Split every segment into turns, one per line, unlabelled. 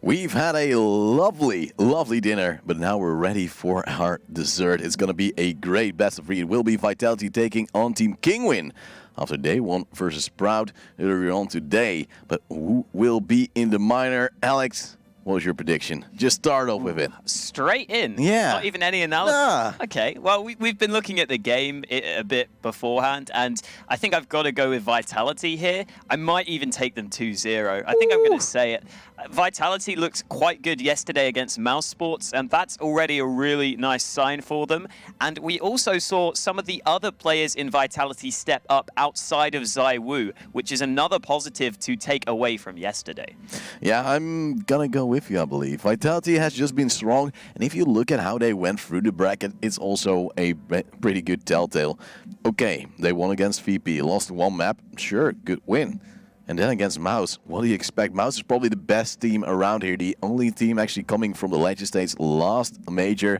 We've had a lovely, lovely dinner, but now we're ready for our dessert. It's going to be a great best of three. It will be Vitality taking on Team Kinguin after day one versus Sprout earlier on today. But who will be in the minor? Alex, what was your prediction? Just start off with it.
Straight in?
Yeah.
Not even any analysis?
Nah.
Okay, well, we've been looking at the game a bit beforehand, and I think I've got to go with Vitality here. I might even take them 2-0. I think I'm going to say it. Vitality looked quite good yesterday against Mouse Sports, and that's already a really nice sign for them. And we also saw some of the other players in Vitality step up outside of ZywOo, which is another positive to take away from yesterday.
Yeah, I'm gonna go with you, I believe. Vitality has just been strong, and if you look at how they went through the bracket, it's also a pretty good telltale. Okay, they won against VP, lost one map, sure, good win. And then against Mouse, what do you expect? Mouse is probably the best team around here, the only team actually coming from the Legend States, last major,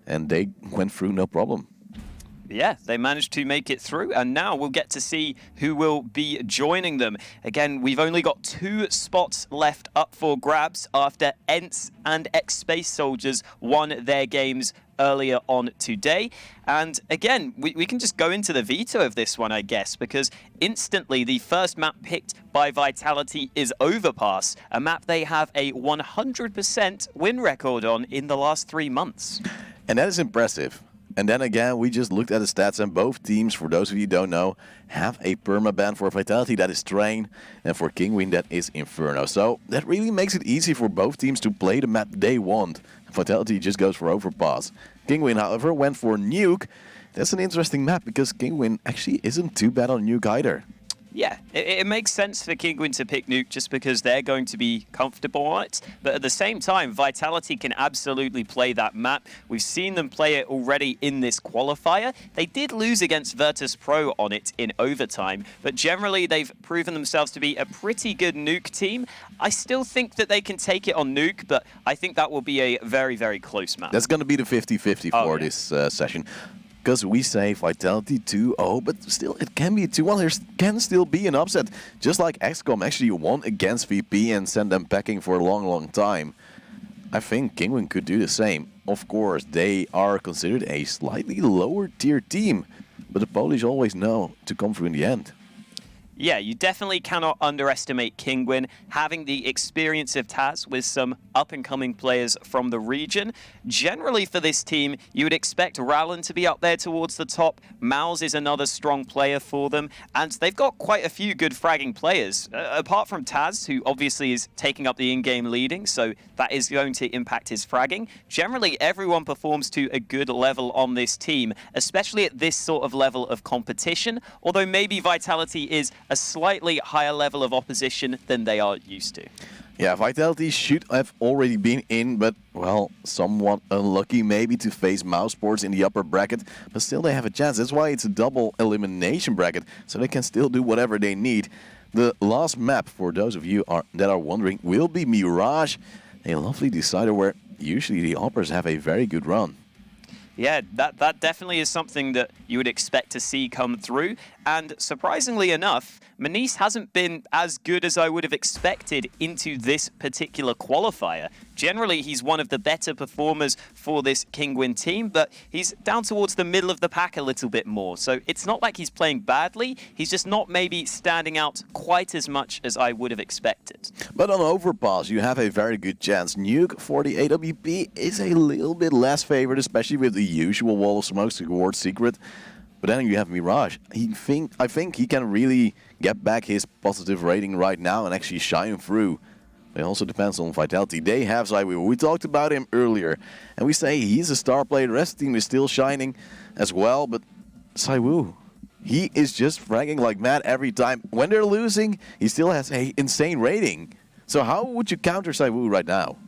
and they went through no problem.
Yeah, they managed to make it through, and now we'll get to see who will be joining them. Again, we've only got 2 spots left up for grabs after ENCE and X-Space Soldiers won their games earlier on today. And again, we can just go into the veto of this one, I guess, because instantly the first map picked by Vitality is Overpass, a map they have a 100% win record on in the last 3 months.
And that is impressive. And then again, we just looked at the stats, and both teams, for those of you who don't know, have a permaban. For Vitality, that is Train, and for Kinguin, that is Inferno. So that really makes it easy for both teams to play the map they want. Vitality just goes for Overpass. Kinguin, however, went for Nuke. That's an interesting map, because Kinguin actually isn't too bad on Nuke either.
Yeah, it makes sense for Kinguin to pick Nuke just because they're going to be comfortable on it. But at the same time, Vitality can absolutely play that map. We've seen them play it already in this qualifier. They did lose against Virtus.pro on it in overtime, but generally they've proven themselves to be a pretty good Nuke team. I still think that they can take it on Nuke, but I think that will be a very, very close map.
That's going to be the 50-50 for this session. Because we say Vitality 2-0, but still it can be a 2-1. There can still be an upset. Just like XCOM actually won against VP and sent them packing for a long, long time. I think Kinguin could do the same. Of course, they are considered a slightly lower tier team, but the Polish always know to come through in the end.
Yeah, you definitely cannot underestimate Kinguin, having the experience of Taz with some up-and-coming players from the region. Generally for this team, you would expect Rallen to be up there towards the top. Mouse is another strong player for them, and they've got quite a few good fragging players. Apart from Taz, who obviously is taking up the in-game leading, so that is going to impact his fragging. Generally, everyone performs to a good level on this team, especially at this sort of level of competition, although maybe Vitality is a slightly higher level of opposition than they are used to.
Yeah, Vitality should have already been in, but, well, somewhat unlucky maybe to face Mouse Sports in the upper bracket, but still they have a chance. That's why it's a double elimination bracket, so they can still do whatever they need. The last map, for those of you that are wondering, will be Mirage, a lovely decider where usually the uppers have a very good run.
Yeah, that definitely is something that you would expect to see come through. And surprisingly enough, Manice hasn't been as good as I would have expected into this particular qualifier. Generally, he's one of the better performers for this Kinguin team, but he's down towards the middle of the pack a little bit more. So it's not like he's playing badly, he's just not maybe standing out quite as much as I would have expected.
But on Overpass, you have a very good chance. Nuke for the AWP is a little bit less favored, especially with the usual wall of smokes towards Secret. But then you have Mirage. I think he can really get back his positive rating right now and actually shine through. It also depends on Vitality. They have ZywOo. We talked about him earlier, and we say he's a star player. The rest of the team is still shining as well, but ZywOo, he is just fragging like mad every time. When they're losing, he still has an insane rating. So how would you counter ZywOo right now?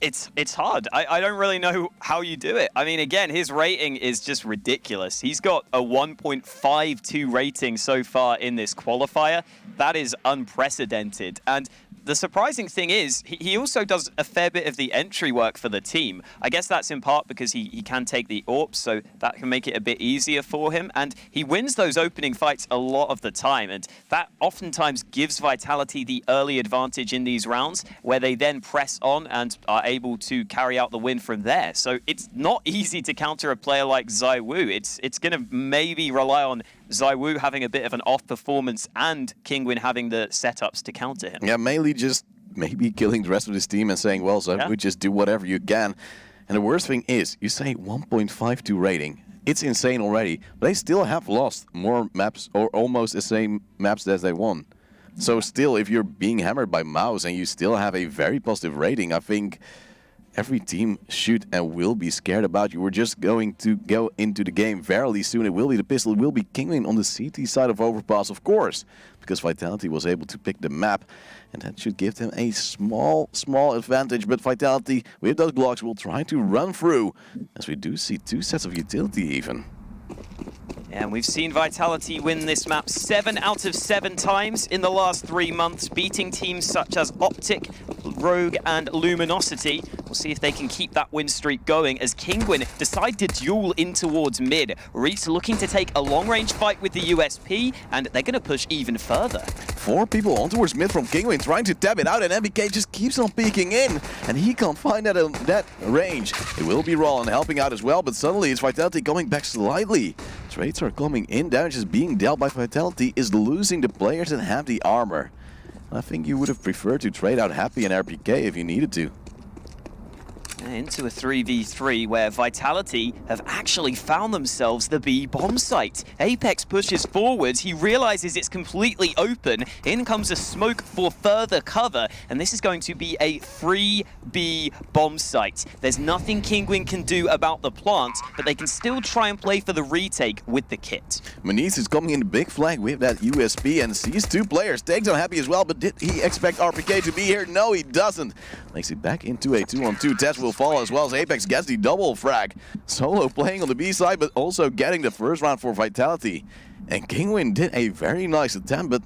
It's hard. I don't really know how you do it. I mean, again, his rating is just ridiculous. He's got a 1.52 rating so far in this qualifier. That is unprecedented. And the surprising thing is, he also does a fair bit of the entry work for the team. I guess that's in part because he can take the AWPs, so that can make it a bit easier for him. And he wins those opening fights a lot of the time, and that oftentimes gives Vitality the early advantage in these rounds, where they then press on and are able to carry out the win from there. So it's not easy to counter a player like ZywOo. It's going to maybe rely on ZywOo having a bit of an off performance and Kinguin having the setups to counter him.
Yeah, mainly just maybe killing the rest of his team and saying, well, ZywOo, just do whatever you can. And the worst thing is, you say 1.52 rating. It's insane already, but they still have lost more maps, or almost the same maps as they won. So still, if you're being hammered by Mouse and you still have a very positive rating, I think every team should and will be scared about you. We're just going to go into the game very soon. It will be the pistol. It will be Kinguin on the CT side of Overpass, of course, because Vitality was able to pick the map, and that should give them a small advantage. But Vitality, with those blocks, will try to run through, as we do see 2 sets of utility even.
And we've seen Vitality win this map 7 out of 7 times in the last 3 months, beating teams such as Optic, Rogue, and Luminosity. We'll see if they can keep that win streak going as Kinguin decide to duel in towards mid. Reese looking to take a long-range fight with the USP, and they're going to push even further.
4 people on towards mid from Kinguin, trying to tap it out, and MBK just keeps on peeking in, and he can't find that range. It will be Roland helping out as well, but suddenly it's Vitality going back slightly. Trades are coming in, damage is being dealt by Vitality, is losing the players that have the armor. I think you would have preferred to trade out Happy and RPK if you needed to.
Into a 3v3 where Vitality have actually found themselves the B bomb site. Apex pushes forwards, he realizes it's completely open. In comes a smoke for further cover, and this is going to be a free B bomb site. There's nothing Kinguin can do about the plant, but they can still try and play for the retake with the kit.
Maniz is coming in the big flag with that USP and sees 2 players. Takes on Happy as well, but did he expect RPK to be here? No, he doesn't. Makes it back into a 2-on-2. Test will fall as well as Apex gets the double frag. Solo playing on the B side, but also getting the first round for Vitality. And Kinguin did a very nice attempt, but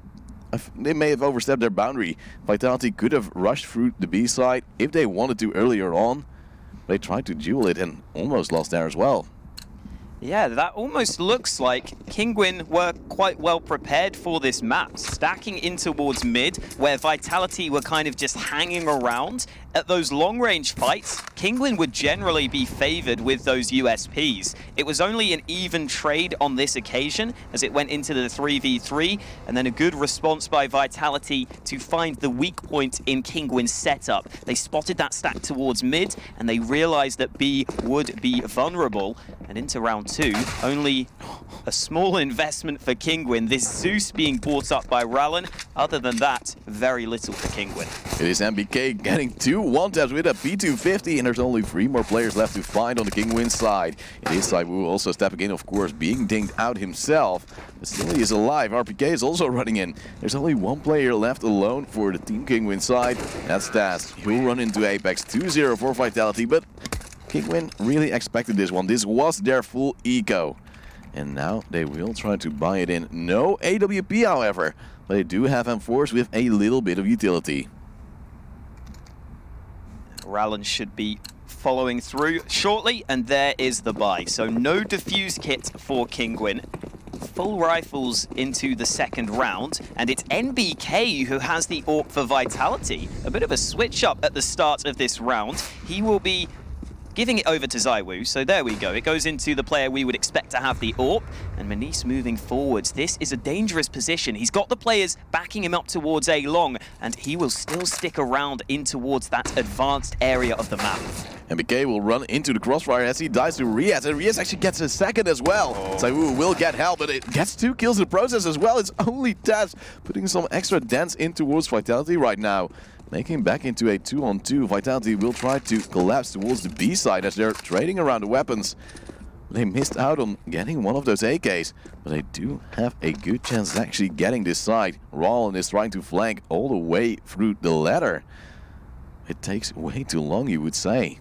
they may have overstepped their boundary. Vitality could have rushed through the B side if they wanted to earlier on. They tried to duel it and almost lost there as well.
Yeah, that almost looks like Kinguin were quite well prepared for this map, stacking in towards mid, where Vitality were kind of just hanging around. At those long-range fights, Kinguin would generally be favored with those USPs. It was only an even trade on this occasion as it went into the 3v3, and then a good response by Vitality to find the weak point in Kinguin's setup. They spotted that stack towards mid, and they realized that B would be vulnerable. And into round 2, only a small investment for Kinguin. This Zeus being bought up by Rallen. Other than that, very little for Kinguin.
It is MBK getting 2 one-taps with a P250, and there's only 3 more players left to find on the Kinguin side. It is ZywOo also stepping in, of course, being dinged out himself. But still he is alive. RPK is also running in. There's only 1 player left alone for the Team Kinguin side. That's Taz. He'll run into Apex. 2-0 for Vitality, but Kinguin really expected this one. This was their full eco. And now they will try to buy it in. No AWP, however. But they do have M4s with a little bit of utility.
Rallen should be following through shortly, and there is the buy. So no defuse kit for Kinguin. Full rifles into the second round, and it's NBK who has the AWP for Vitality. A bit of a switch up at the start of this round. He will be giving it over to ZywOo, so there we go. It goes into the player we would expect to have the AWP, and Maniz moving forwards. This is a dangerous position. He's got the players backing him up towards A long, and he will still stick around in towards that advanced area of the map.
MBK will run into the crossfire as he dies to Riaz, and Riaz actually gets a second as well. ZywOo will get help, but it gets 2 kills in the process as well. It's only Taz putting some extra dents in towards Vitality right now. Making back into a 2-on-2, Vitality will try to collapse towards the B side as they're trading around the weapons. They missed out on getting one of those AKs, but they do have a good chance of actually getting this side. Roland is trying to flank all the way through the ladder. It takes way too long, you would say.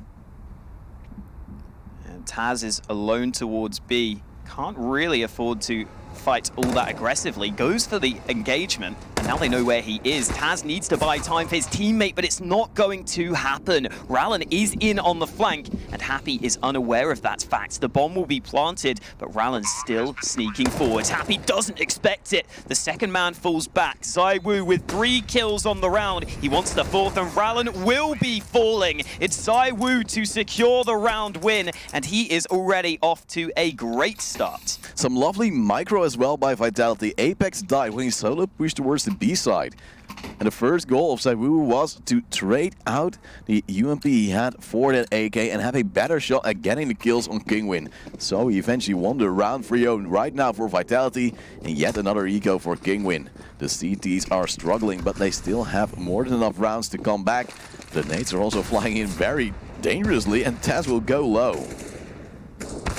And Taz is alone towards B. Can't really afford to fight all that aggressively. Goes for the engagement, And now they know where he is. Taz needs to buy time for his teammate, but it's not going to happen. Rallen is in on the flank, and Happy is unaware of that fact. The bomb will be planted, but Rallen's still sneaking forward. Happy doesn't expect it. The second man falls back. ZywOo with 3 kills on the round. He wants the 4th, and Rallen will be falling. It's ZywOo to secure the round win, and he is already off to a great start.
Some lovely micro as well by Vitality. Apex died when he solo pushed towards the B side. And the first goal of ZywOo was to trade out the UMP he had for that AK and have a better shot at getting the kills on Kinguin. So he eventually won the round 3-0 right now for Vitality, and yet another eco for Kinguin. The CTs are struggling, but they still have more than enough rounds to come back. The nades are also flying in very dangerously, and Taz will go low.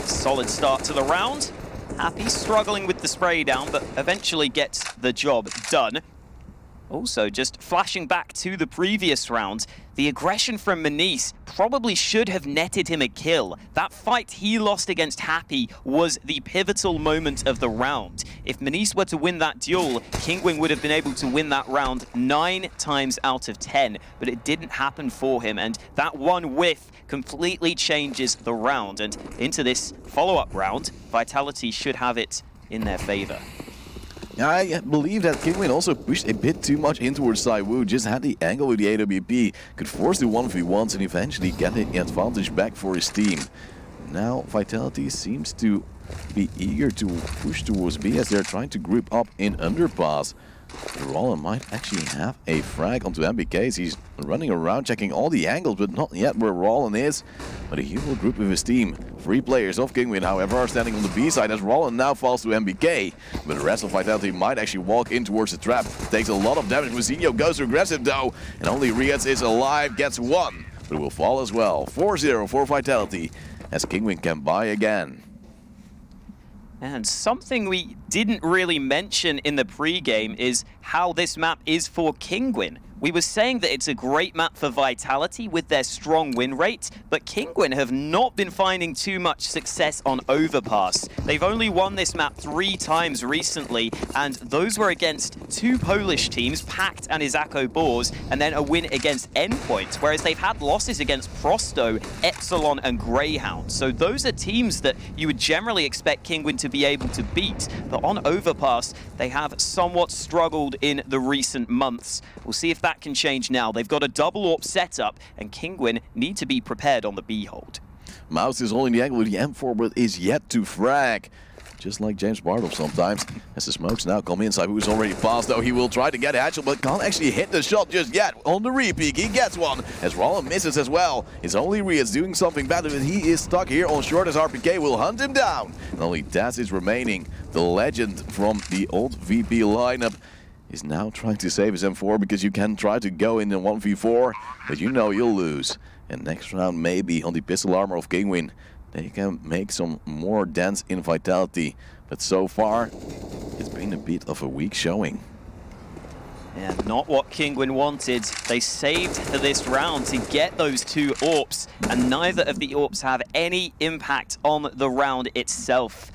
Solid start to the round. Happy struggling with the spray down, but eventually gets the job done. Also, just flashing back to the previous round, the aggression from Manice probably should have netted him a kill. That fight he lost against Happy was the pivotal moment of the round. If Manice were to win that duel, Kinguin would have been able to win that round 9 times out of 10, but it didn't happen for him, and that one whiff completely changes the round. And into this follow-up round, Vitality should have it in their favor.
I believe that Kinguin also pushed a bit too much in towards ZywOo, just had the angle with the AWP, could force the 1v1s and eventually get the advantage back for his team. Now Vitality seems to be eager to push towards B as they're trying to group up in Underpass. Rallen might actually have a frag onto MBKs. He's running around checking all the angles, but not yet where Rallen is. But he will group with his team. 3 players of Kinguin, however, are standing on the B side as Rallen now falls to MBK. But the rest of Vitality might actually walk in towards the trap. Takes a lot of damage. Musinho goes aggressive though, and only Riyadz is alive, gets 1. But it will fall as well. 4-0 for Vitality as Kinguin can buy again.
And something we didn't really mention in the pre-game is how this map is for Kinguin. We were saying that it's a great map for Vitality with their strong win rate, but Kinguin have not been finding too much success on Overpass. They've only won this map 3 times recently, and those were against 2 Polish teams, Pact and Izako Boars, and then a win against Endpoint, whereas they've had losses against Prosto, Epsilon, and Greyhound. So those are teams that you would generally expect Kinguin to be able to beat, but on Overpass, they have somewhat struggled in the recent months. We'll see if that can change now. They've got a double AWP setup, and Kinguin need to be prepared on the B hold.
Mouse is holding the angle with the M4, but is yet to frag. Just like James Bartle sometimes. As the smokes now come inside, who's already passed though. He will try to get a headshot, but can't actually hit the shot just yet. On the repeat, he gets one, as Rallen misses as well. It's only Riyadz doing something better, but he is stuck here on short as RPK will hunt him down. And only Taz is remaining. The legend from the old VP lineup is now trying to save his M4 because you can try to go in a 1v4, but you know you'll lose. And next round, maybe on the pistol armor of Kinguin, they can make some more dents in Vitality. But so far, it's been a bit of a weak showing.
Yeah, not what Kinguin wanted. They saved for this round to get those 2 AWPs, and neither of the AWPs have any impact on the round itself.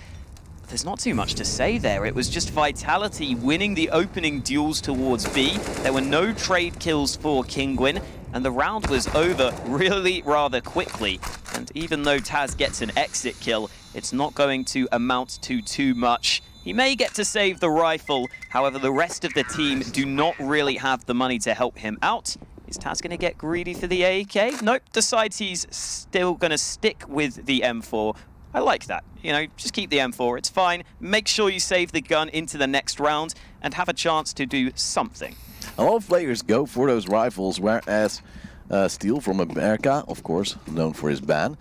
There's not too much to say there. It was just Vitality winning the opening duels towards B. There were no trade kills for Kinguin, and the round was over really rather quickly. And even though Taz gets an exit kill, it's not going to amount to too much. He may get to save the rifle, however the rest of the team do not really have the money to help him out. Is Taz going to get greedy for the AK? Nope, decides he's still going to stick with the M4. I like that. You know, just keep the M4, it's fine. Make sure you save the gun into the next round and have a chance to do something.
A lot of players go for those rifles, whereas Steel from America, of course, known for his ban,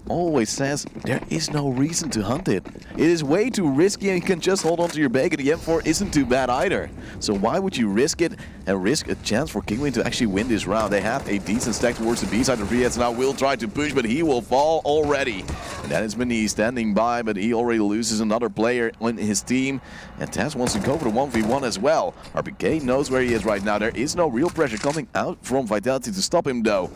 always says there is no reason to hunt it. It is way too risky and you can just hold on to your bacon. The M4 isn't too bad either. So why would you risk it and risk a chance for Kinguin to actually win this round? They have a decent stack towards the B side. Riyadz now will try to push, but he will fall already. And that is Manice standing by, but he already loses another player on his team. And Taz wants to go for the 1v1 as well. RPK knows where he is right now. There is no real pressure coming out from Vitality to stop him though.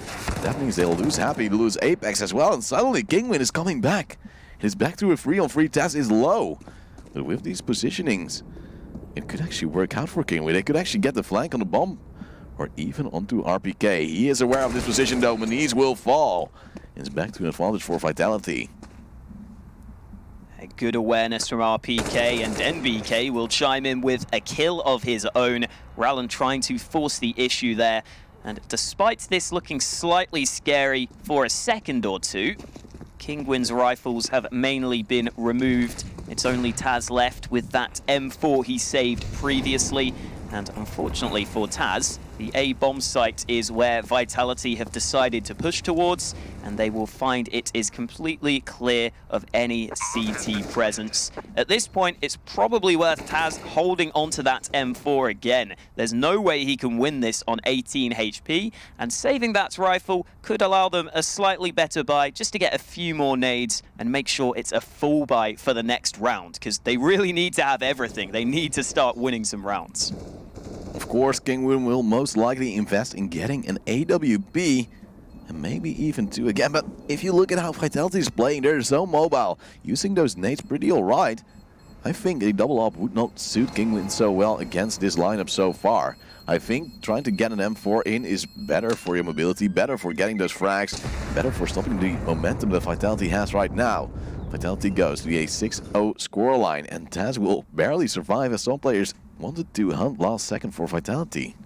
That means they'll lose Happy, lose Apex as well, and suddenly Kinguin is coming back. It is back to a 3-on-3. Taz is low. But with these positionings, it could actually work out for Kinguin. They could actually get the flank on the bomb, or even onto RPK. He is aware of this position though. Maniz will fall. It's back to an advantage for Vitality.
A good awareness from RPK, and NBK will chime in with a kill of his own. Rallen trying to force the issue there. And despite this looking slightly scary for a second or two, Kinguin's rifles have mainly been removed. It's only Taz left with that M4 he saved previously. And unfortunately for Taz, the A bomb site is where Vitality have decided to push towards, and they will find it is completely clear of any CT presence. At this point, it's probably worth Taz holding onto that M4 again. There's no way he can win this on 18 HP, and saving that rifle could allow them a slightly better buy just to get a few more nades and make sure it's a full buy for the next round, because they really need to have everything. They need to start winning some rounds.
Of course, Kinguin will most likely invest in getting an AWP, and maybe even two again. But if you look at how Vitality is playing, they're so mobile, using those nades pretty alright. I think a double up would not suit Kinguin so well against this lineup so far. I think trying to get an M4 in is better for your mobility, better for getting those frags, better for stopping the momentum that Vitality has right now. Vitality goes to a 6-0 scoreline, and Taz will barely survive as some players wanted to hunt last second for Vitality.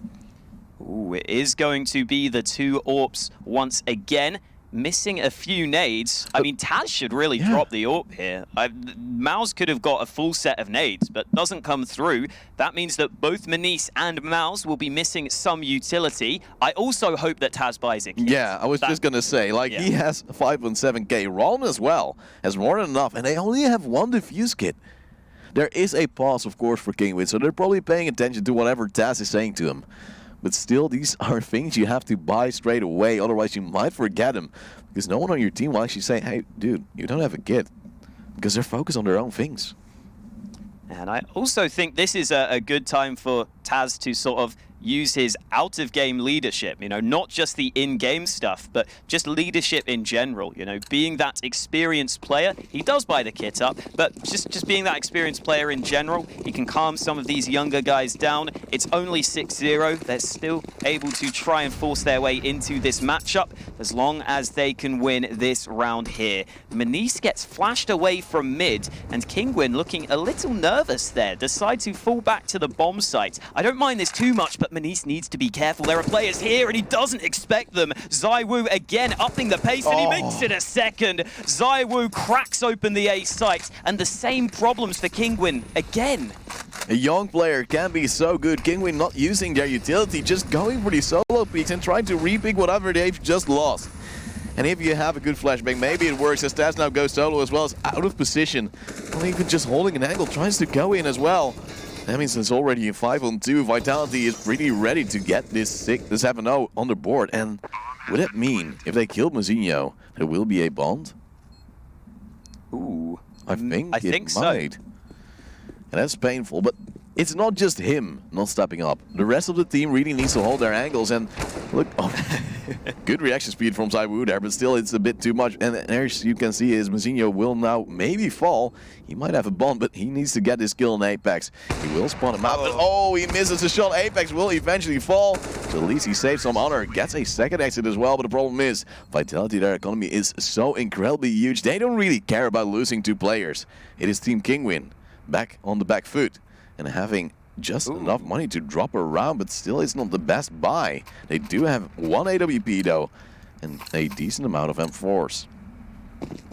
Ooh, it is going to be the two AWPs once again. Missing a few nades. I mean, Taz should really drop the AWP here. Mouse could have got a full set of nades, but doesn't come through. That means that both Maniz and Mouse will be missing some utility. I also hope that Taz buys it.
Yeah, I was just going to say, like, he has 5.7k. Ron as well has more than enough, and they only have one defuse kit. There is a pause, of course, for Kinguin, so they're probably paying attention to whatever Taz is saying to him. But still, these are things you have to buy straight away, otherwise you might forget them. Because no one on your team will actually say, hey, dude, you don't have a kit. Because they're focused on their own things.
And I also think this is a good time for Taz to sort of use his out-of-game leadership, you know, not just the in-game stuff, but just leadership in general, you know, being that experienced player. He does buy the kit up, but just being that experienced player in general, he can calm some of these younger guys down. It's only 6-0. They're still able to try and force their way into this matchup as long as they can win this round here. Maniz gets flashed away from mid, and Kinguin, looking a little nervous there, decide to fall back to the bomb site. I don't mind this too much, but Maniz needs to be careful. There are players here, and he doesn't expect them. ZywOo again upping the pace, and he makes it a second. ZywOo cracks open the A site, and the same problems for Kinguin again.
A young player can be so good. Kinguin not using their utility, just going for these solo peaks and trying to repick whatever they've just lost. And if you have a good flashbang, maybe it works, as Taz now goes solo as well as out of position. Or even just holding an angle, tries to go in as well. That means it's already a 5-on-2. Vitality is pretty ready to get this 7-0 on the board. And would it mean, if they kill Mozinho, there will be a bond?
Ooh.
I think it
so.
might. And that's painful, but it's not just him not stepping up. The rest of the team really needs to hold their angles, and look, good reaction speed from ZywOo there, but still it's a bit too much. And as you can see, his Mozinho will now maybe fall. He might have a bomb, but he needs to get his kill in Apex. He will spawn him out, but he misses the shot. Apex will eventually fall, so at least he saves some honor. Gets a second exit as well, but the problem is, Vitality, their economy is so incredibly huge. They don't really care about losing two players. It is Team Kinguin back on the back foot, and having just enough money to drop around, but still it's not the best buy. They do have one AWP though, and a decent amount of M4s.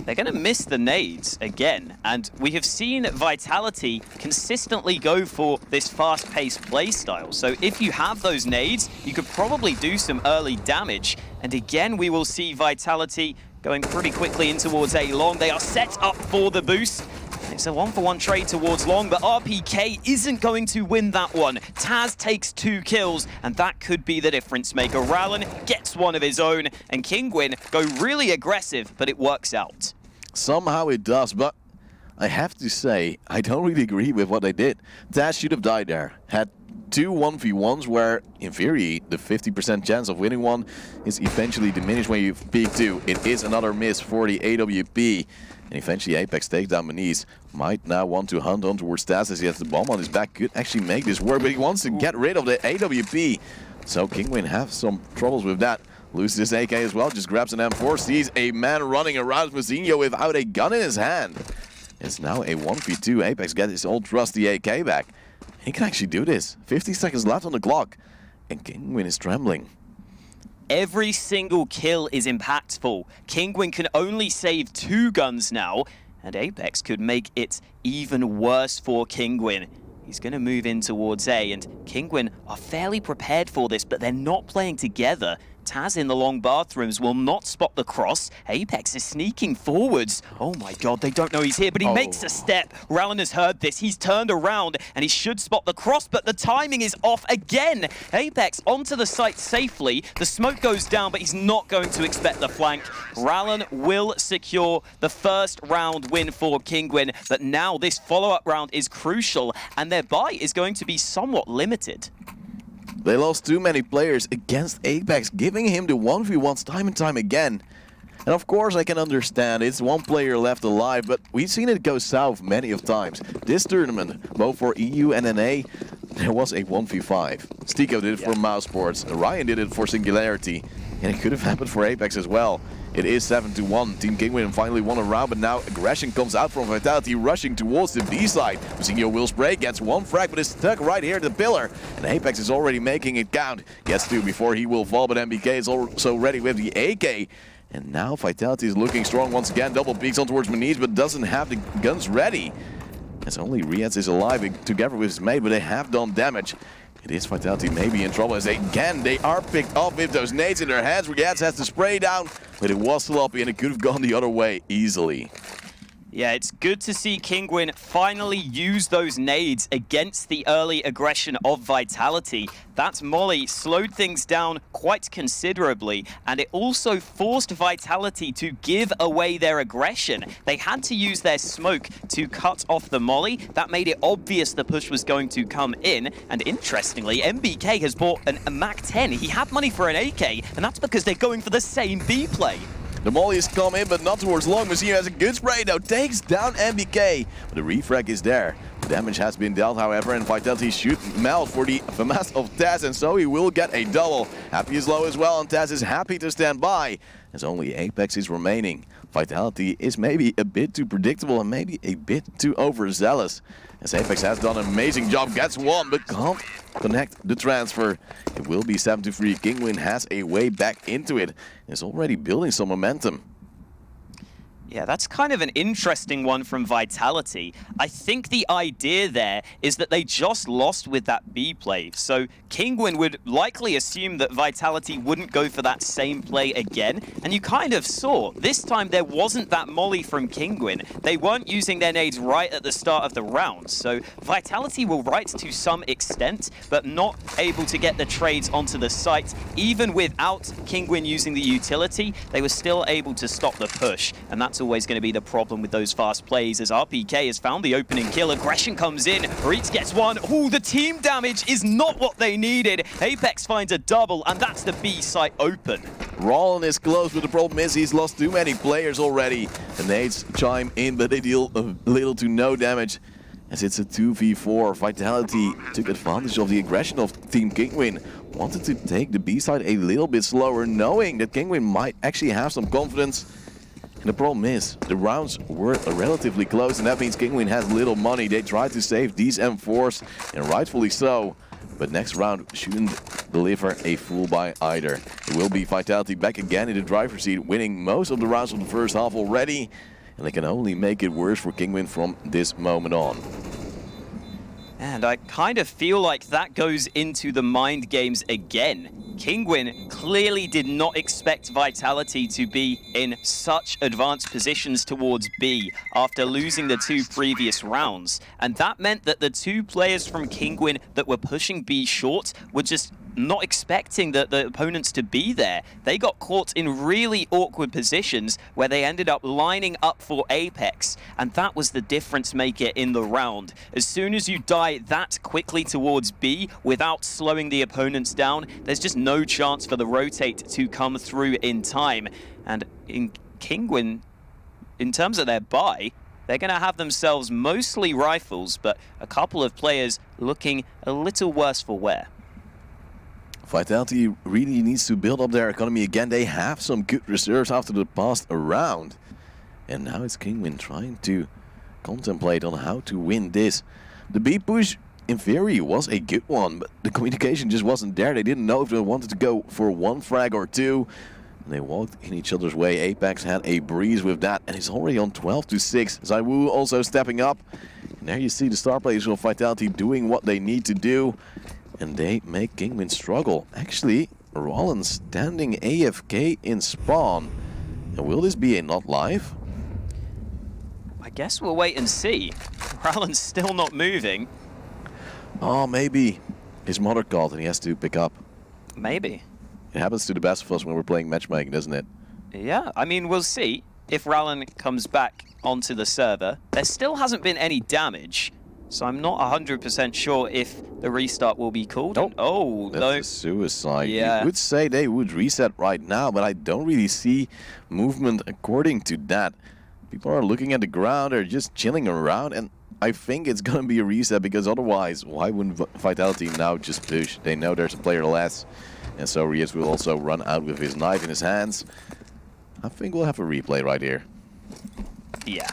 They're going to miss the nades again, and we have seen Vitality consistently go for this fast-paced playstyle. So if you have those nades, you could probably do some early damage. And again, we will see Vitality going pretty quickly in towards A long. They are set up for the boost. It's a 1-for-1 trade towards long, but RPK isn't going to win that one. Taz takes 2 kills, and that could be the difference maker. Rallen gets one of his own, and Kinguin go really aggressive, but it works out.
Somehow it does, but I have to say, I don't really agree with what they did. Taz should have died there. Had two 1v1s where, in theory, the 50% chance of winning one is eventually diminished when you peak two. It is another miss for the AWP. And eventually Apex takes down Maniz. Might now want to hunt on towards Taz as he has the bomb on his back. Could actually make this work, but he wants to get rid of the AWP. So Kinguin have some troubles with that. Loses his AK as well, just grabs an M4, sees a man running around Mazinho without a gun in his hand. It's now a 1v2. Apex gets his old trusty AK back. He can actually do this. 50 seconds left on the clock. And Kinguin is trembling.
Every single kill is impactful. Kinguin can only save 2 guns now, and Apex could make it even worse for Kinguin. He's going to move in towards A, and Kinguin are fairly prepared for this, but they're not playing together. Taz in the long bathrooms will not spot the cross. Apex is sneaking forwards. Oh my god, they don't know he's here, but he makes a step. Rallen has heard this. He's turned around, and he should spot the cross, but the timing is off again. Apex onto the site safely. The smoke goes down, but he's not going to expect the flank. Rallen will secure the first round win for Kinguin, but now this follow-up round is crucial, and their buy is going to be somewhat limited.
They lost too many players against Apex, giving him the 1v1s time and time again. And of course I can understand, it's one player left alive, but we've seen it go south many of times. This tournament, both for EU and NA, there was a 1v5. Stico did it for Mouse Sports, Ryan did it for Singularity, and it could have happened for Apex as well. It is 7-1. Team Kinguin finally won a round, but now aggression comes out from Vitality, rushing towards the B side. Mazinho will spray, gets one frag, but is stuck right here at the pillar. And Apex is already making it count. Gets 2 before he will fall, but MBK is also ready with the AK. And now Vitality is looking strong once again. Double peeks on towards Maniz, but doesn't have the guns ready. As only Riaz is alive together with his mate, but they have done damage. It is Vitality maybe in trouble as they are picked up with those nades in their hands. Riaz has the spray down, but it was sloppy and it could have gone the other way easily.
Yeah, it's good to see Kinguin finally use those nades against the early aggression of Vitality. That molly slowed things down quite considerably, and it also forced Vitality to give away their aggression. They had to use their smoke to cut off the molly. That made it obvious the push was going to come in, and interestingly, MBK has bought a MAC-10. He had money for an AK, and that's because they're going for the same B play.
The molly has come in, but not towards long. Mazinho has a good spray now, takes down MBK. But the refrag is there. The damage has been dealt, however, and Vitality should melt for the FMAS of Taz, and so he will get a double. Happy is low as well, and Taz is happy to stand by, as only Apex is remaining. Vitality is maybe a bit too predictable and maybe a bit too overzealous. As Apex has done an amazing job, gets one, but can't connect the transfer. It will be 7-3. Kinguin has a way back into it. It's already building some momentum.
Yeah, that's kind of an interesting one from Vitality. I think the idea there is that they just lost with that B play. So Kinguin would likely assume that Vitality wouldn't go for that same play again. And you kind of saw, this time there wasn't that molly from Kinguin. They weren't using their nades right at the start of the round. So Vitality were right to some extent, but not able to get the trades onto the site. Even without Kinguin using the utility, they were still able to stop the push. And that's always going to be the problem with those fast plays, as RPK has found the opening kill. Aggression comes in. Reitz gets one. Ooh, the team damage is not what they needed. Apex finds a double, and that's the B site open.
Rallen is close, but the problem is he's lost too many players already. The nades chime in, but they deal little to no damage. As it's a 2v4, Vitality took advantage of the aggression of Team Kinguin. Wanted to take the B side a little bit slower, knowing that Kinguin might actually have some confidence. And the problem is, the rounds were relatively close, and that means Kinguin has little money. They tried to save these M4s, and rightfully so. But next round shouldn't deliver a full buy either. It will be Vitality back again in the driver's seat, winning most of the rounds of the first half already. And they can only make it worse for Kinguin from this moment on.
And I kind of feel like that goes into the mind games again. Kinguin clearly did not expect Vitality to be in such advanced positions towards B after losing the 2 previous rounds. And that meant that the 2 players from Kinguin that were pushing B short were just not expecting the opponents to be there. They got caught in really awkward positions where they ended up lining up for Apex, and that was the difference maker in the round. As soon as you die that quickly towards B without slowing the opponents down, there's just no chance for the rotate to come through in time. And in Kinguin, in terms of their buy, they're going to have themselves mostly rifles, but a couple of players looking a little worse for wear.
Vitality really needs to build up their economy again. They have some good reserves after the past round. And now it's Kinguin trying to contemplate on how to win this. The B push, in theory, was a good one, but the communication just wasn't there. They didn't know if they wanted to go for one frag or two. And they walked in each other's way. Apex had a breeze with that, and it's already on 12-6. ZywOo also stepping up. And there you see the star players of Vitality doing what they need to do. And they make Kinguin struggle. Actually, Rollins standing AFK in spawn. And will this be a not live?
I guess we'll wait and see. Rollins still not moving.
Oh, maybe his mother called and he has to pick up.
Maybe.
It happens to the best of us when we're playing matchmaking, doesn't it?
Yeah, I mean, we'll see if Rallen comes back onto the server. There still hasn't been any damage, so I'm not 100% sure if the restart will be called.
Nope.
Oh,
that's
no.
a suicide.
Yeah.
You would say they would reset right now, but I don't really see movement according to that. People are looking at the ground, they're just chilling around, and I think it's going to be a reset, because otherwise, why wouldn't Vitality now just push? They know there's a player less, and so Rios will also run out with his knife in his hands. I think we'll have a replay right here.
Yeah.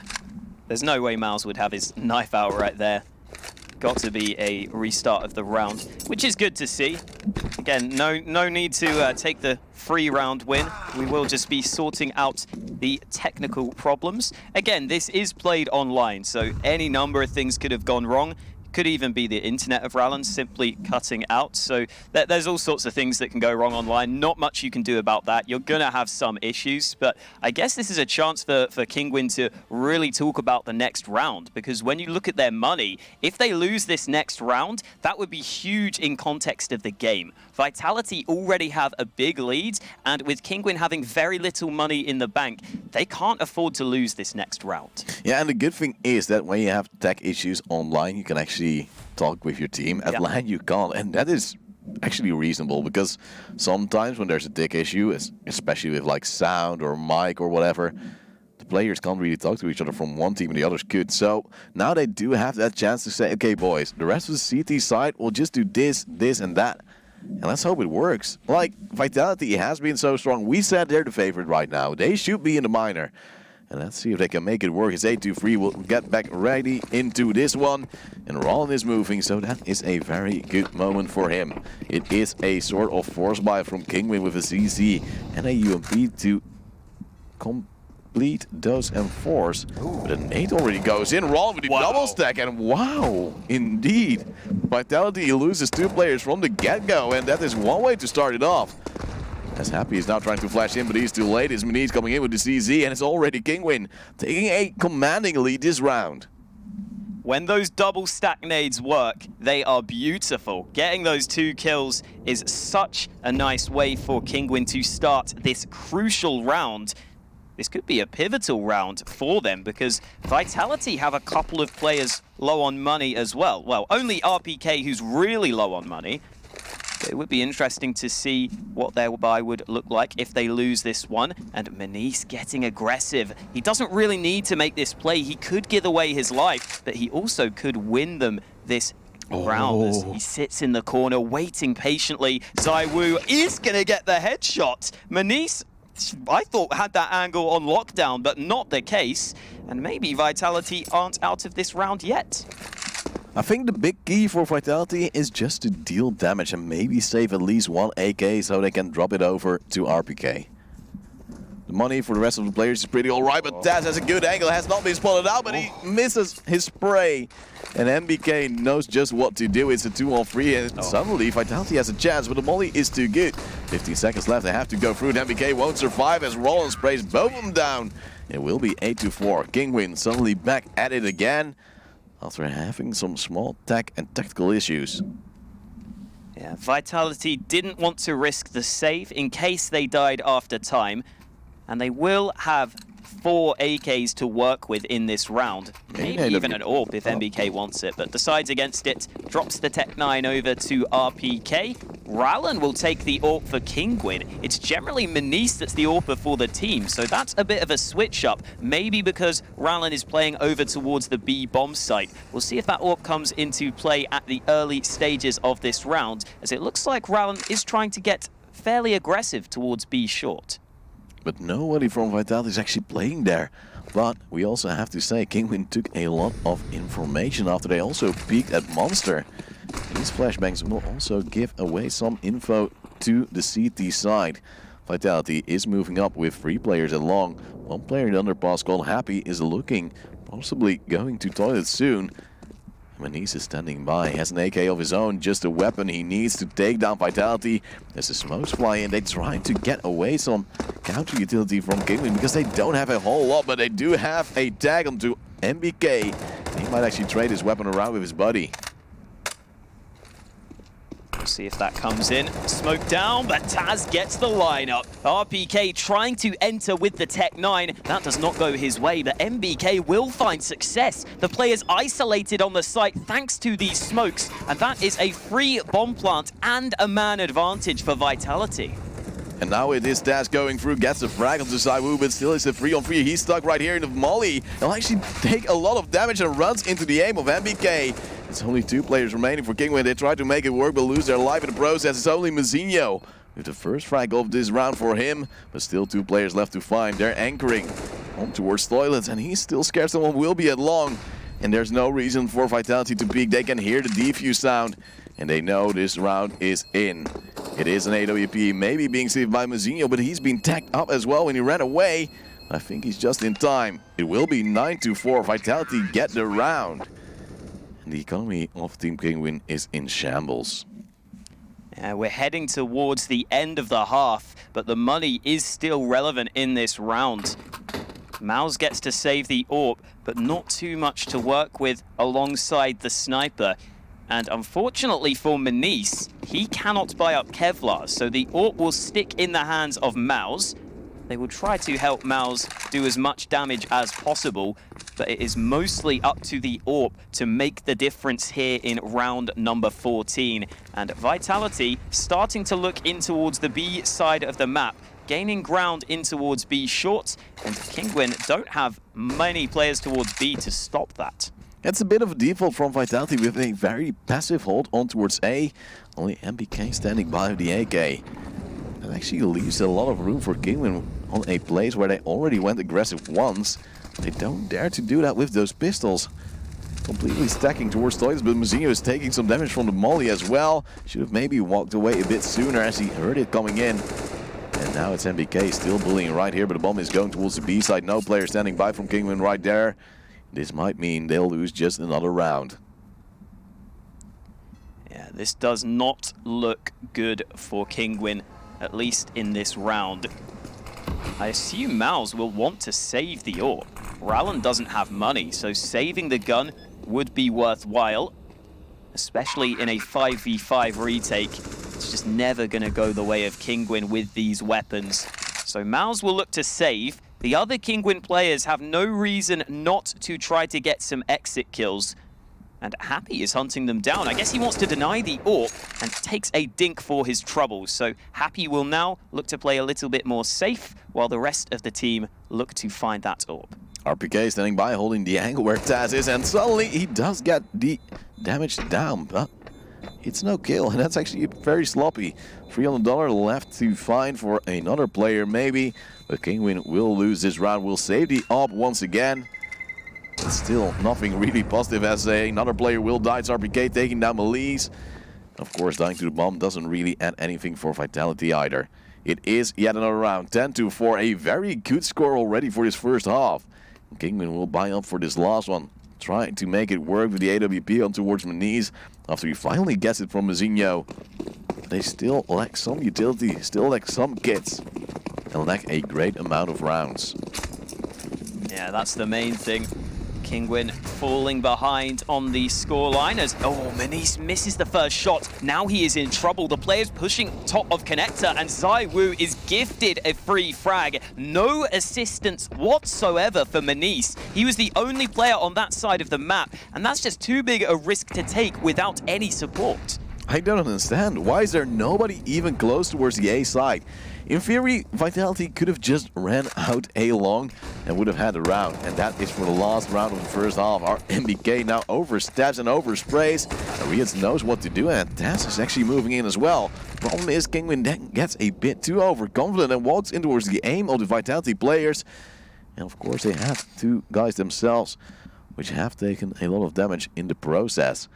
There's no way Miles would have his knife out right there. Got to be a restart of the round, which is good to see. Again, no need to take the free round win. We will just be sorting out the technical problems. Again, this is played online, so any number of things could have gone wrong. Could even be the internet of Rallen simply cutting out. So there's all sorts of things that can go wrong online. Not much you can do about that. You're going to have some issues, but I guess this is a chance for Kinguin to really talk about the next round, because when you look at their money, if they lose this next round, that would be huge in context of the game. Vitality already have a big lead, and with Kinguin having very little money in the bank, they can't afford to lose this next round.
Yeah, and the good thing is that when you have tech issues online, you can actually talk with your team. At LAN you can't, and that is actually reasonable, because sometimes when there's a tech issue, especially with like sound or mic or whatever, the players can't really talk to each other from one team and the others could. So now they do have that chance to say, okay boys, the rest of the CT side will just do this, this and that. And let's hope it works. Like, Vitality has been so strong. We said they're the favorite right now. They should be in the minor. And let's see if they can make it work. It's 8-3. We'll get back ready into this one. And Rollin is moving, so that is a very good moment for him. It is a sort of force buy from Kinguin with a CC and a UMP to complete those M4s. But a nade already goes in. Rollin with the double stack, and wow, indeed. Vitality loses two players from the get-go, and that is one way to start it off. As Happy is now trying to flash in, but he's too late. His Mini's coming in with the CZ, and it's already Kinguin taking a commanding lead this round.
When those double stack nades work, they are beautiful. Getting those 2 kills is such a nice way for Kinguin to start this crucial round. This could be a pivotal round for them, because Vitality have a couple of players low on money as well. Well, only RPK, who's really low on money. It would be interesting to see what their buy would look like if they lose this one. And Manise getting aggressive. He doesn't really need to make this play. He could give away his life, but he also could win them this round as he sits in the corner waiting patiently. ZywOo is going to get the headshot. Manise, I thought, had that angle on lockdown, but not the case. And maybe Vitality aren't out of this round yet.
I think the big key for Vitality is just to deal damage and maybe save at least one AK so they can drop it over to RPK. The money for the rest of the players is pretty alright, but Taz has a good angle, has not been spotted out, but he misses his spray. And MBK knows just what to do. It's a 2-on-3, and suddenly Vitality has a chance, but the molly is too good. 15 seconds left, they have to go through it. MBK won't survive as Rollins sprays both of them down. It will be 8-4. Kinguin suddenly back at it again, after having some small tech and tactical issues.
Yeah, Vitality didn't want to risk the save in case they died after time, and they will have 4 AKs to work with in this round. Maybe even an AWP if MBK wants it, but decides against it, drops the Tech 9 over to RPK. Rallen will take the AWP for Kinguin. It's generally Manice that's the AWPer for the team, so that's a bit of a switch up. Maybe because Rallen is playing over towards the B bomb site. We'll see if that AWP comes into play at the early stages of this round, as it looks like Rallen is trying to get fairly aggressive towards B short.
But nobody from Vitality is actually playing there. But we also have to say, Kinguin took a lot of information after they also peeked at Monster. These flashbangs will also give away some info to the CT side. Vitality is moving up with 3 players along. 1 player in the underpass called Happy is looking, possibly going to toilet soon. Manice is standing by, has an AK of his own, just a weapon he needs to take down Vitality. As the smokes fly in, they try to get away some counter utility from Kinguin because they don't have a whole lot, but they do have a tag onto MBK. He might actually trade his weapon around with his buddy.
We'll see if that comes in. Smoke down, but Taz gets the lineup. RPK trying to enter with the Tech 9. That does not go his way, but MBK will find success. The player's isolated on the site thanks to these smokes, and that is a free bomb plant and a man advantage for Vitality.
And now it is Taz going through, gets a frag onto Saiwu, but still it's a 3-on-3. He's stuck right here in the molly. He'll actually take a lot of damage and runs into the aim of MBK. It's only 2 players remaining for Kinguin. They try to make it work, but lose their life in the process. It's only Mazinho with the first frag of this round for him, but still 2 players left to find. They're anchoring on towards toilets, and he's still scared someone will be at long. And there's no reason for Vitality to peek. They can hear the defuse sound, and they know this round is in. It is an AWP, maybe being saved by Mazinho, but he's been tagged up as well when he ran away. I think he's just in time. It will be 9-4. Vitality get the round. And the economy of Team Kinguin is in shambles.
We're heading towards the end of the half, but the money is still relevant in this round. Mouse gets to save the AWP, but not too much to work with alongside the sniper. And unfortunately for Manice, he cannot buy up Kevlar, so the AWP will stick in the hands of Mouse. They will try to help Mouse do as much damage as possible, but it is mostly up to the AWP to make the difference here in round number 14. And Vitality starting to look in towards the B side of the map, gaining ground in towards B short, and Kinguin don't have many players towards B to stop that.
It's a bit of a default from Vitality with a very passive hold on towards A. Only MBK standing by the AK. That actually leaves a lot of room for Kinguin on a place where they already went aggressive once. They don't dare to do that with those pistols. Completely stacking towards toilets, but Mazinho is taking some damage from the molly as well. Should have maybe walked away a bit sooner as he heard it coming in. And now it's MBK still bullying right here, but the bomb is going towards the B side. No player standing by from Kinguin right there. This might mean they'll lose just another round.
Yeah, this does not look good for Kinguin, at least in this round. I assume Mouse will want to save the AWP. Rallen doesn't have money, so saving the gun would be worthwhile, especially in a 5v5 retake. It's just never going to go the way of Kinguin with these weapons. So Mouse will look to save. The other Kinguin players have no reason not to try to get some exit kills. And Happy is hunting them down. I guess he wants to deny the AWP and takes a dink for his troubles. So Happy will now look to play a little bit more safe, while the rest of the team look to find that AWP.
RPK standing by, holding the angle where Taz is, and suddenly he does get the damage down, but it's no kill, and that's actually very sloppy. $300 left to find for another player, maybe, but Kinguin will lose this round. Will save the AWP once again. But still nothing really positive as another player will die. It's RPK taking down Melise. Of course, dying to the bomb doesn't really add anything for Vitality either. It is yet another round, 10-4, a very good score already for this first half. Kinguin will buy up for this last one, trying to make it work with the AWP on towards Manice after he finally gets it from Mazinho. They still lack some utility, still lack some kits, and lack a great amount of rounds.
Yeah, that's the main thing. Kinguin falling behind on the scoreline as, Manice misses the first shot. Now he is in trouble. The player's pushing top of connector and ZywOo is gifted a free frag. No assistance whatsoever for Manice. He was the only player on that side of the map, and that's just too big a risk to take without any support.
I don't understand. Why is there nobody even close towards the A side? In theory, Vitality could have just ran out A long and would have had a round. And that is for the last round of the first half. Our MBK now oversteps and oversprays. Riot knows what to do, and Taz is actually moving in as well. Problem is, Kinguin then gets a bit too overconfident and walks in towards the aim of the Vitality players. And of course, they have two guys themselves, which have taken a lot of damage in the process.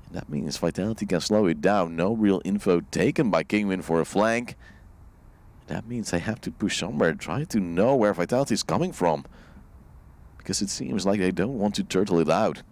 And that means Vitality can slow it down. No real info taken by Kinguin for a flank. That means they have to push somewhere, try to know where Vitality is coming from. Because it seems like they don't want to turtle it out.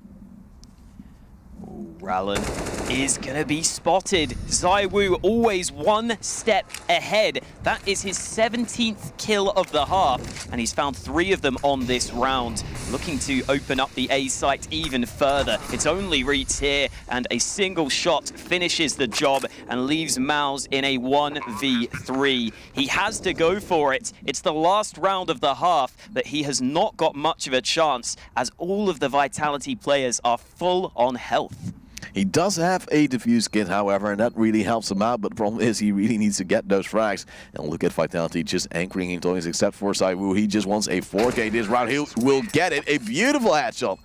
Rallen is going to be spotted. ZywOo always one step ahead. That is his 17th kill of the half, and he's found 3 of them on this round. Looking to open up the A site even further. It's only Reeds here, and a single shot finishes the job and leaves Mouse in a 1v3. He has to go for it. It's the last round of the half, but he has not got much of a chance as all of the Vitality players are full on health.
He does have a defuse kit, however, and that really helps him out, but the problem is he really needs to get those frags. And look at Vitality just anchoring into things except for ZywOo. He just wants a 4K this round. He will get it. A beautiful headshot.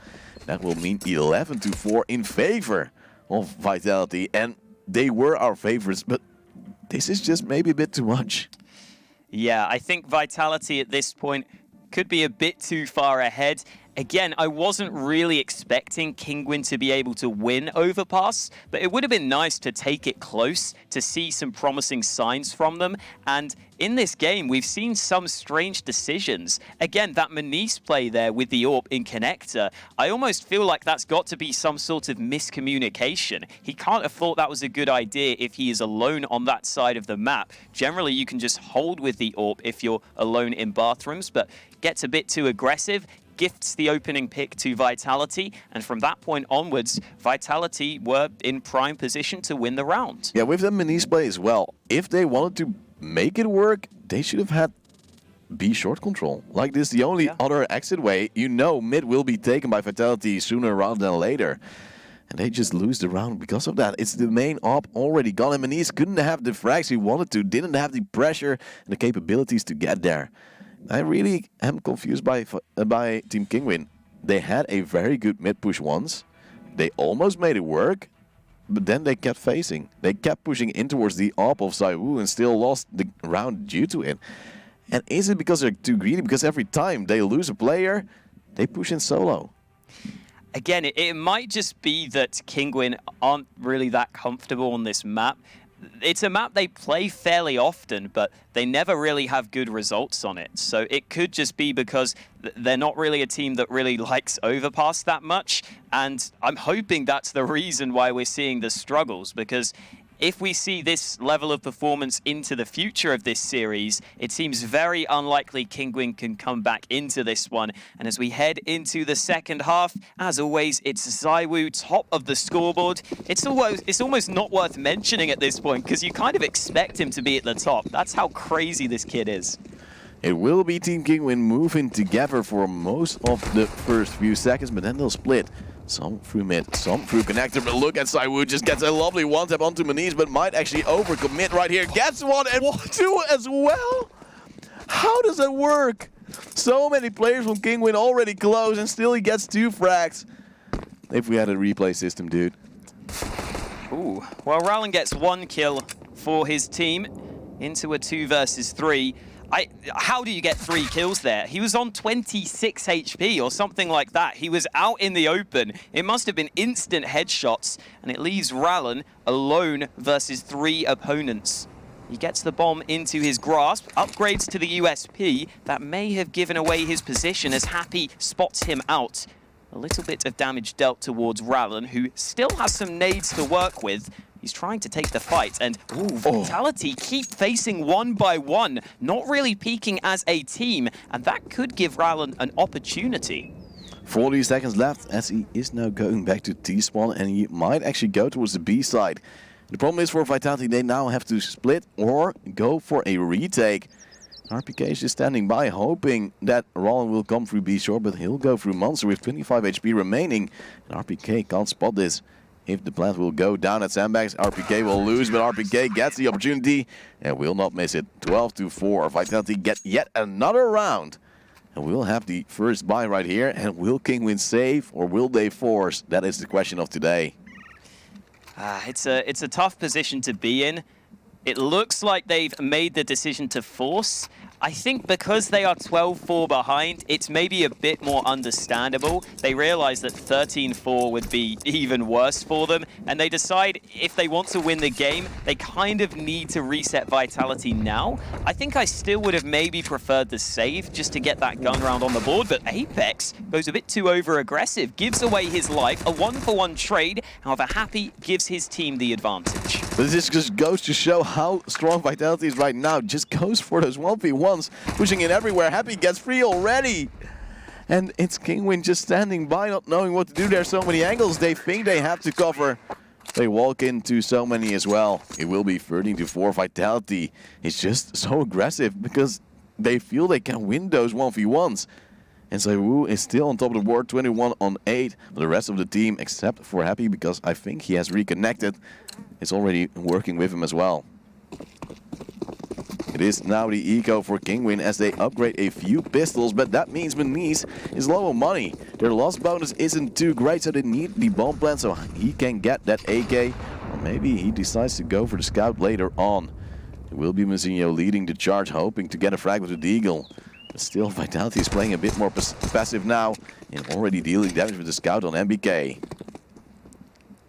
That will mean 11-4 in favor of Vitality. And they were our favorites, but this is just maybe a bit too much.
Yeah, I think Vitality at this point could be a bit too far ahead. Again, I wasn't really expecting Kinguin to be able to win Overpass, but it would have been nice to take it close, to see some promising signs from them. And in this game, we've seen some strange decisions. Again, that Manice play there with the AWP in connector, I almost feel like that's got to be some sort of miscommunication. He can't have thought that was a good idea if he is alone on that side of the map. Generally, you can just hold with the AWP if you're alone in bathrooms, but gets a bit too aggressive, gifts the opening pick to Vitality, and from that point onwards, Vitality were in prime position to win the round.
Yeah, with the Manice play as well, if they wanted to make it work, they should have had B short control. Like this, the only other exit way, you know mid will be taken by Vitality sooner rather than later. And they just lose the round because of that. It's the main op already gone, and Manice couldn't have the frags he wanted to, didn't have the pressure and the capabilities to get there. I really am confused by Team Kinguin. They had a very good mid push once. They almost made it work, but then they kept facing. They kept pushing in towards the AWP of ZywOo and still lost the round due to it. And is it because they're too greedy? Because every time they lose a player, they push in solo.
Again, it might just be that Kinguin aren't really that comfortable on this map. It's a map they play fairly often, but they never really have good results on it. So it could just be because they're not really a team that really likes Overpass that much. And I'm hoping that's the reason why we're seeing the struggles, because if we see this level of performance into the future of this series, it seems very unlikely Kinguin can come back into this one. And as we head into the second half, as always, it's ZywOo top of the scoreboard. It's almost not worth mentioning at this point because you kind of expect him to be at the top. That's how crazy this kid is.
It will be Team Kinguin moving together for most of the first few seconds, but then they'll split. Some through mid, some through connector, but look at ZywOo, just gets a lovely one-tap onto Manice, but might actually overcommit right here. Gets one and two as well? How does that work? So many players from Kinguin already close, and still he gets 2 frags. If we had a replay system, dude.
Ooh, well, Rallen gets 1 kill for his team into a 2 versus 3. How do you get 3 kills there? He was on 26 HP or something like that. He was out in the open. It must have been instant headshots, and it leaves Rallen alone versus 3 opponents. He gets the bomb into his grasp, upgrades to the USP. That may have given away his position as Happy spots him out. A little bit of damage dealt towards Rallen, who still has some nades to work with. He's trying to take the fight, and Vitality keep facing one by one, not really peaking as a team, and that could give Rallen an opportunity.
40 seconds left as he is now going back to T-spawn, and he might actually go towards the B side. The problem is for Vitality, they now have to split or go for a retake. RPK is just standing by, hoping that Roland will come through B short, but he'll go through Monster with 25 HP remaining. And RPK can't spot this. If the plant will go down at Sandbags, RPK will lose, but RPK gets the opportunity and will not miss it. 12-4. Vitality get yet another round. And we'll have the first buy right here. And will Kinguin save or will they force? That is the question of today.
It's a tough position to be in. It looks like they've made the decision to force. I think because they are 12-4 behind, it's maybe a bit more understandable. They realize that 13-4 would be even worse for them, and they decide if they want to win the game, they kind of need to reset Vitality now. I think I still would have maybe preferred the save just to get that gun round on the board, but Apex goes a bit too over-aggressive, gives away his life, a 1-for-1 trade. However, Happy gives his team the advantage.
But this just goes to show how strong Vitality is right now. Just goes for those 1v1s, pushing it everywhere. Happy gets free already. And it's Kinguin just standing by, not knowing what to do. There's so many angles they think they have to cover. They walk into so many as well. It will be 13-4. Vitality is just so aggressive because they feel they can win those 1v1s. And ZywOo is still on top of the board, 21-8. But the rest of the team, except for Happy, because I think he has reconnected, is already working with him as well. It is now the eco for Kinguin as they upgrade a few pistols, but that means Manice is low on money. Their loss bonus isn't too great, so they need the bomb plant so he can get that AK. Or maybe he decides to go for the scout later on. It will be Mazinho leading the charge, hoping to get a frag with the Deagle. But still, Vitality is playing a bit more passive now and already dealing damage with the scout on MBK.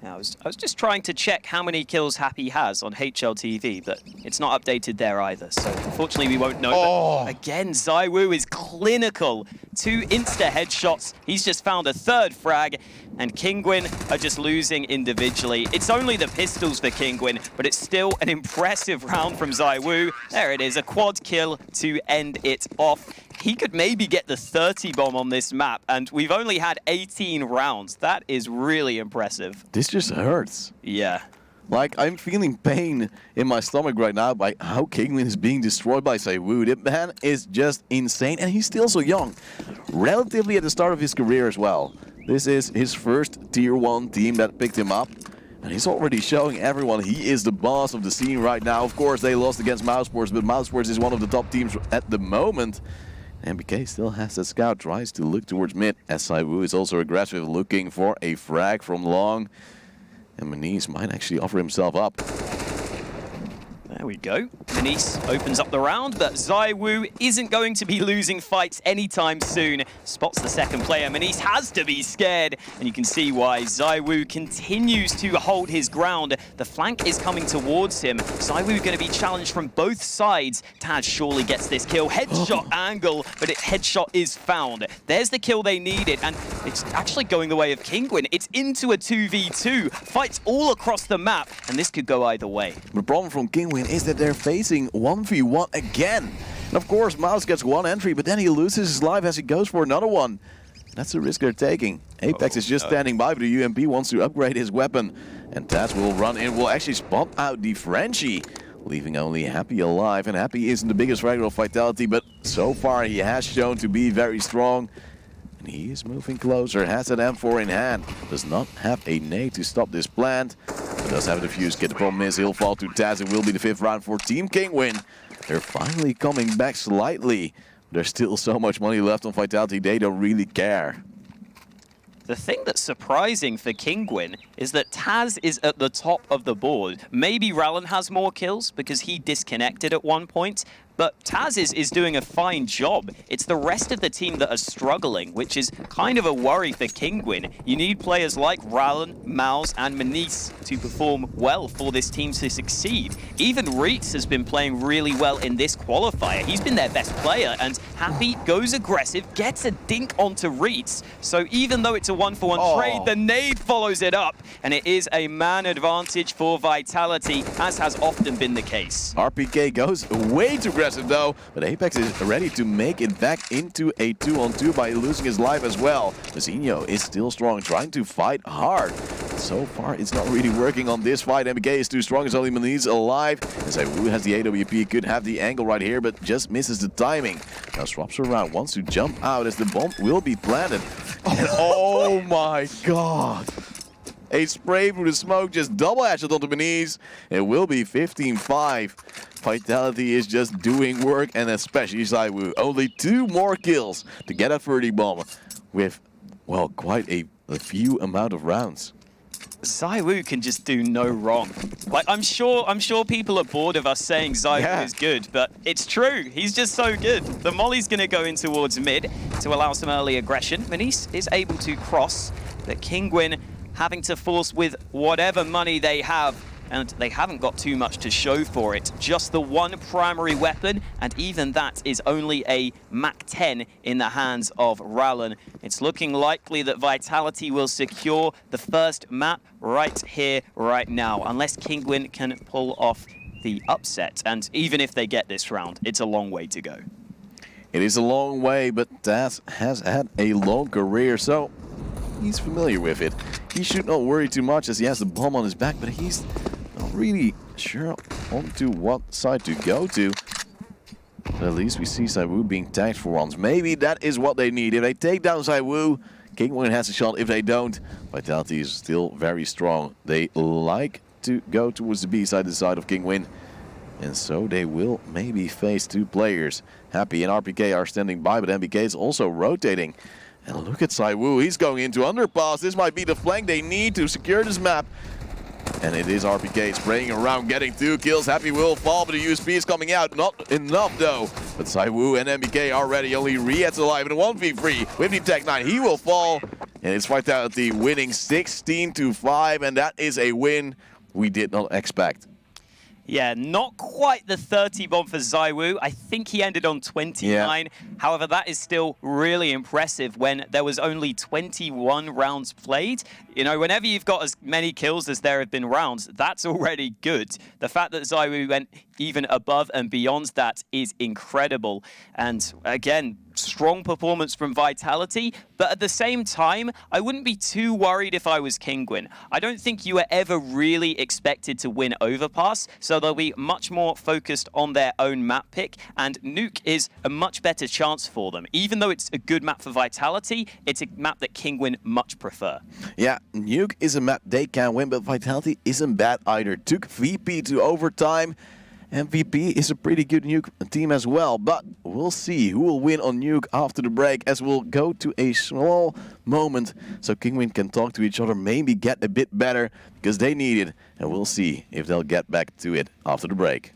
I was just trying to check how many kills Happy has on HLTV, but it's not updated there either, so unfortunately we won't know.
Oh.
But again, ZywOo is clinical. 2 insta headshots. He's just found a 3rd frag, and Kinguin are just losing individually. It's only the pistols for Kinguin, but it's still an impressive round from ZywOo. There it is, a quad kill to end it off. He could maybe get the 30 bomb on this map, and we've only had 18 rounds. That is really impressive.
This just hurts.
Yeah.
Like, I'm feeling pain in my stomach right now by how Kinguin is being destroyed by ZywOo. That man is just insane, and he's still so young. Relatively at the start of his career as well. This is his first Tier 1 team that picked him up. And he's already showing everyone he is the boss of the scene right now. Of course, they lost against Mousesports, but Mousesports is one of the top teams at the moment. MBK still has that scout, tries to look towards mid, as ZywOo is also aggressive, looking for a frag from long. And Manice might actually offer himself up.
There we go. Manice opens up the round, but ZywOo isn't going to be losing fights anytime soon. Spots the second player. Manice has to be scared, and you can see why. ZywOo continues to hold his ground. The flank is coming towards him. ZywOo going to be challenged from both sides. Taz surely gets this kill. Headshot angle, but headshot is found. There's the kill they needed, and it's actually going the way of Kinguin. It's into a 2v2. Fights all across the map, and this could go either way.
The problem from Kinguin is that they're facing 1v1 again. And of course, Mouse gets one entry, but then he loses his life as he goes for another one. That's the risk they're taking. Apex is just standing by, but the UMP wants to upgrade his weapon. And Taz will run in, will actually spot out the Frenchie, leaving only Happy alive. And Happy isn't the biggest fragment of Vitality, but so far he has shown to be very strong. And he is moving closer, has an M4 in hand, does not have a nade to stop this plant, but does have the fuse kit. The problem is he'll fall to Taz. It will be the 5th round for Team Kinguin. They're finally coming back slightly. There's still so much money left on Vitality, they don't really care.
The thing that's surprising for Kinguin is that Taz is at the top of the board. Maybe Rallen has more kills because he disconnected at one point, but Taz is doing a fine job. It's the rest of the team that are struggling, which is kind of a worry for Kinguin. You need players like Rallen, Mouse, and Manice to perform well for this team to succeed. Even Ro2 has been playing really well in this qualifier. He's been their best player, and Happy goes aggressive, gets a dink onto Ro2. So even though it's a 1-for-1 trade, the nade follows it up, and it is a man advantage for Vitality, as has often been the case.
RPK goes way too aggressive impressive though. But Apex is ready to make it back into a 2-on-2 by losing his life as well. Mazinho is still strong, trying to fight hard. So far, it's not really working on this fight. MBK is too strong, it's only Maniz alive. And ZywOo has the AWP, could have the angle right here, but just misses the timing. Now swaps around, wants to jump out as the bomb will be planted. And oh my god! A spray through the smoke, just double headshot onto Maniz. It will be 15-5. Vitality is just doing work, and especially ZywOo. Only 2 more kills to get a 30 bomb with, well, quite a few amount of rounds.
ZywOo can just do no wrong. Like, I'm sure people are bored of us saying ZywOo is good, but it's true. He's just so good. The molly's going to go in towards mid to allow some early aggression. Maniz is able to cross, but Kinguin having to force with whatever money they have, and they haven't got too much to show for it. Just the one primary weapon, and even that is only a Mach 10 in the hands of Rallen. It's looking likely that Vitality will secure the first map right here, right now, unless Kinguin can pull off the upset. And even if they get this round, it's a long way to go.
It is a long way, but Taz has had a long career, so he's familiar with it. He should not worry too much as he has the bomb on his back, but he's not really sure onto what side to go to. But at least we see ZywOo being tagged for once. Maybe that is what they need. If they take down ZywOo, Kinguin has a shot. If they don't, Vitality is still very strong. They like to go towards the B side, the side of Kinguin. And so they will maybe face 2 players. Happy and RPK are standing by, but MBK is also rotating. And look at ZywOo, he's going into Underpass. This might be the flank they need to secure this map. And it is RPK spraying around, getting 2 kills. Happy will fall, but the USP is coming out. Not enough though. But ZywOo and MBK are ready. Only Riet's alive in a 1v3 with the Tech 9. He will fall. And it's Vitality winning 16-5. And that is a win we did not expect.
Yeah, not quite the 30 bomb for ZywOo. I think he ended on 29. Yeah. However, that is still really impressive when there was only 21 rounds played. You know, whenever you've got as many kills as there have been rounds, that's already good. The fact that ZywOo went even above and beyond that is incredible. And again, strong performance from Vitality, but at the same time, I wouldn't be too worried if I was Kinguin. I don't think you were ever really expected to win Overpass, so they'll be much more focused on their own map pick, and Nuke is a much better chance for them. Even though it's a good map for Vitality, it's a map that Kinguin much prefer.
Yeah, Nuke is a map they can win, but Vitality isn't bad either. Took VP to overtime. MVP is a pretty good Nuke team as well, but we'll see who will win on Nuke after the break, as we'll go to a small moment so Kinguin can talk to each other, maybe get a bit better because they need it, and we'll see if they'll get back to it after the break.